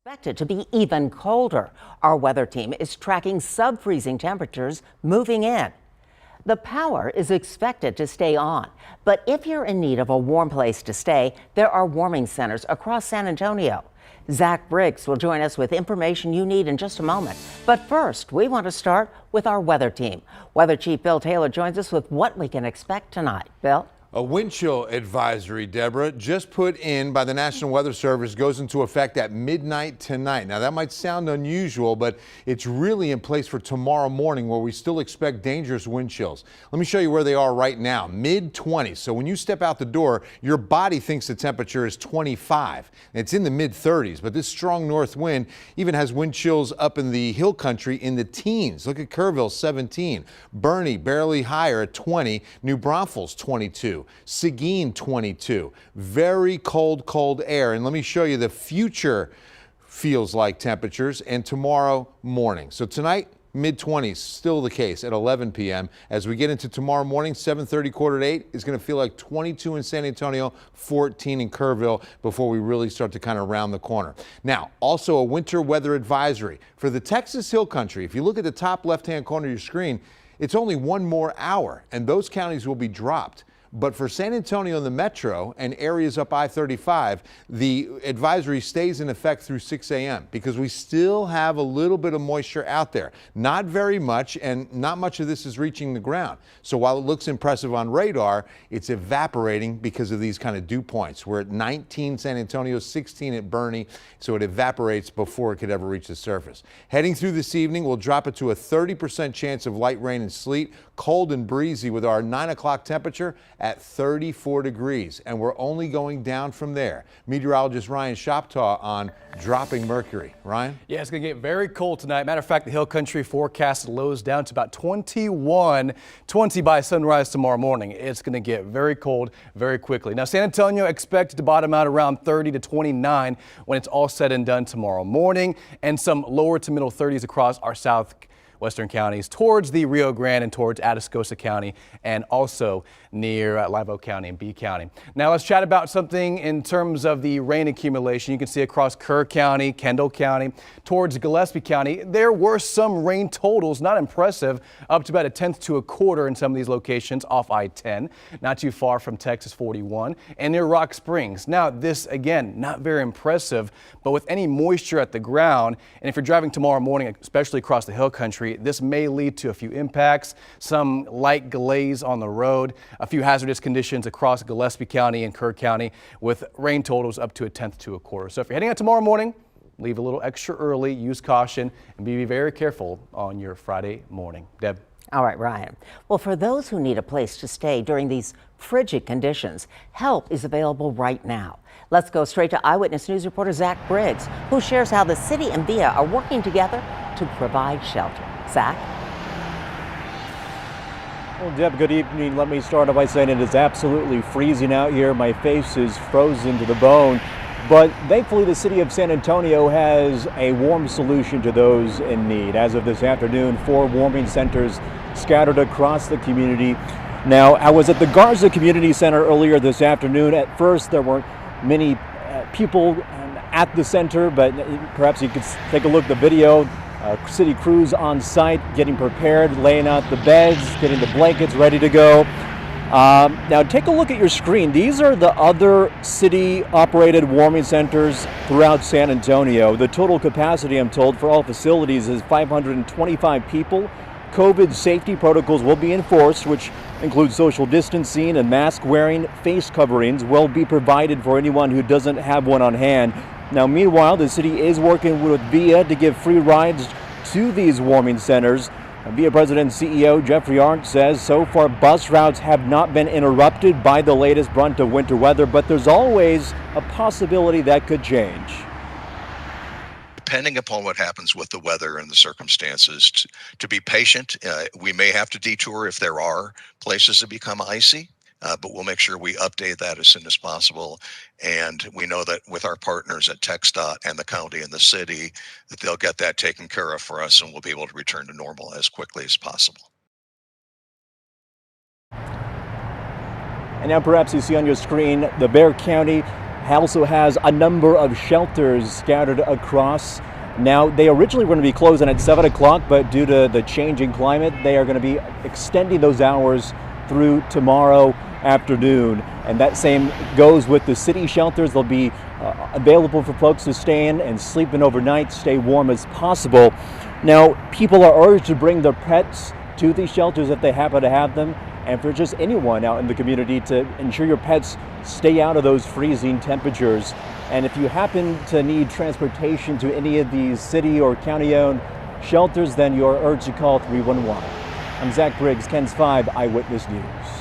Expected to be even colder. Our weather team is tracking sub-freezing temperatures moving in. The power is expected to stay on, but if you're in need of a warm place to stay, there are warming centers across San Antonio. Zach Briggs will join us with information you need in just a moment. But first, we want to start with our weather team. Weather Chief Bill Taylor joins us with what we can expect tonight. Bill? A wind chill advisory, Deborah, just put in by the National Weather Service, goes into effect at midnight tonight. Now, that might sound unusual, but it's really in place for tomorrow morning, where we still expect dangerous wind chills. Let me show you where they are right now, mid-20s. So when you step out the door, your body thinks the temperature is 25. It's in the mid-30s, but this strong north wind even has wind chills up in the hill country in the teens. Look at Kerrville, 17. Boerne, barely higher at 20. New Braunfels, 22. Seguin, 22. Very cold, cold air. And let me show you the future feels like temperatures and tomorrow morning. So tonight, mid-20s, still the case at 11 p.m. As we get into tomorrow morning, 7:30, quarter to 8, is going to feel like 22 in San Antonio, 14 in Kerrville before we really start to kind of round the corner. Now, also a winter weather advisory for the Texas Hill Country. If you look at the top left-hand corner of your screen, it's only one more hour, and those counties will be dropped. But for San Antonio and the metro and areas up I-35, the advisory stays in effect through 6 a.m. because we still have a little bit of moisture out there. Not very much, and not much of this is reaching the ground. So while it looks impressive on radar, it's evaporating because of these kind of dew points. We're at 19 San Antonio, 16 at Boerne, so it evaporates before it could ever reach the surface. Heading through this evening, we'll drop it to a 30% chance of light rain and sleet, cold and breezy with our 9 o'clock temperature at 34 degrees, and we're only going down from there. Meteorologist Ryan Shoptaw on dropping mercury. Ryan? Yeah, it's going to get very cold tonight. Matter of fact, the Hill Country forecasted lows down to about 21, 20 by sunrise tomorrow morning. It's going to get very cold very quickly. Now, San Antonio expected to bottom out around 30 to 29 when it's all said and done tomorrow morning, and some lower to middle 30s across our southwestern counties towards the Rio Grande and towards Atascosa County, and also near Live Oak County and B County. Now let's chat about something in terms of the rain accumulation. You can see across Kerr County, Kendall County, towards Gillespie County. There were some rain totals, not impressive, up to about 1/10 to 1/4 in some of these locations off I-10, not too far from Texas 41 and near Rock Springs. Now this, again, not very impressive, but with any moisture at the ground, and if you're driving tomorrow morning, especially across the Hill Country, this may lead to a few impacts, some light glaze on the road, a few hazardous conditions across Gillespie County and Kerr County with rain totals up to 1/10 to 1/4. So if you're heading out tomorrow morning, leave a little extra early, use caution, and be very careful on your Friday morning. Deb? All right, Ryan. Well, for those who need a place to stay during these frigid conditions, help is available right now. Let's go straight to Eyewitness News reporter Zach Briggs, who shares how the city and VIA are working together to provide shelter. Zach? Well, Deb, good evening. Let me start off by saying it is absolutely freezing out here. My face is frozen to the bone. But thankfully, the city of San Antonio has a warm solution to those in need. As of this afternoon, 4 warming centers scattered across the community. Now, I was at the Garza Community Center earlier this afternoon. At first, there weren't many people at the center, but perhaps you could take a look at the video. City crews on site getting prepared, laying out the beds, getting the blankets ready to go. Now take a look at your screen. These are the other city-operated warming centers throughout San Antonio. The total capacity, I'm told, for all facilities is 525 people. COVID safety protocols will be enforced, which include social distancing and mask wearing. Face coverings will be provided for anyone who doesn't have one on hand. Now, meanwhile, the city is working with VIA to give free rides to these warming centers. VIA President and CEO Jeffrey Arndt says so far bus routes have not been interrupted by the latest brunt of winter weather, but there's always a possibility that could change. Depending upon what happens with the weather and the circumstances, to be patient. We may have to detour if there are places that become icy. But we'll make sure we update that as soon as possible. And we know that with our partners at TxDOT and the county and the city, that they'll get that taken care of for us, and we'll be able to return to normal as quickly as possible. And now perhaps you see on your screen the Bexar County also has a number of shelters scattered across. Now, they originally were going to be closing at 7 o'clock, but due to the changing climate, they are going to be extending those hours through tomorrow afternoon. And that same goes with the city shelters. They'll be available for folks to stay in and sleep in overnight, stay warm as possible. Now, people are urged to bring their pets to these shelters if they happen to have them, and for just anyone out in the community to ensure your pets stay out of those freezing temperatures. And if you happen to need transportation to any of these city or county-owned shelters, then you're urged to call 311. I'm Zach Briggs, KENS 5 Eyewitness News.